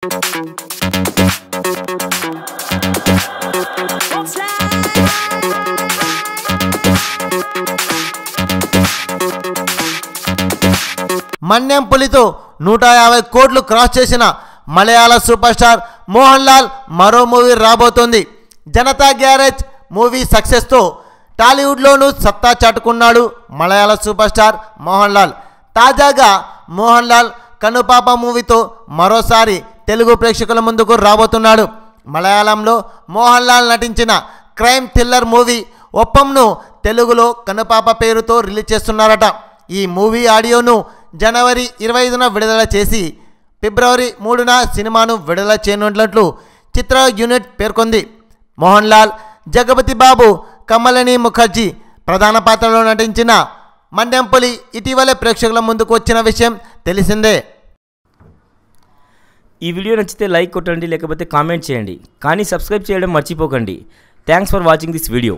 మన్యం పులితో 150 కోట్లు క్రాస్ చేసిన మలయాళ super star Mohan Lal మరో మూవీ రాబోతోంది. జనతా గ్యారేజ్ మూవీ సక్సెస్తో టాలీవుడ్లోనూ సత్తా చాటుకున్నాడు మలయాళ సూపర్ స్టార్ మోహన్ లాల్. తాజాగా మోహన్ లాల్ కనుపాప మూవీతో మరోసారి తెలుగు ప్రేక్షకుల ముందుకు రాబోతున్నాడు. మలయాళంలో మోహన్ లాల్ నటించిన క్రైమ్ థ్రిల్లర్ మూవీ ఒప్పంను తెలుగులో కనుపాప పేరుతో రిలీజ్ చేస్తున్నారట. ఈ మూవీ ఆడియోను జనవరి 25న విడుదల చేసి ఫిబ్రవరి 3న సినిమాను విడుదల చేయనున్నట్లు చిత్ర యూనిట్ పేర్కొంది. మోహన్ లాల్, జగపతి బాబు, కమలిని ముఖర్జీ ప్రధాన పాత్రలో నటించిన మన్యం పులి ఇటీవలే ప్రేక్షకుల ముందుకు వచ్చిన విషయం తెలిసిందే. ఈ వీడియో నచ్చితే లైక్ కొట్టండి, లేకపోతే కామెంట్ చేయండి, కానీ సబ్స్క్రైబ్ చేయడం మర్చిపోకండి. Thanks for watching this video.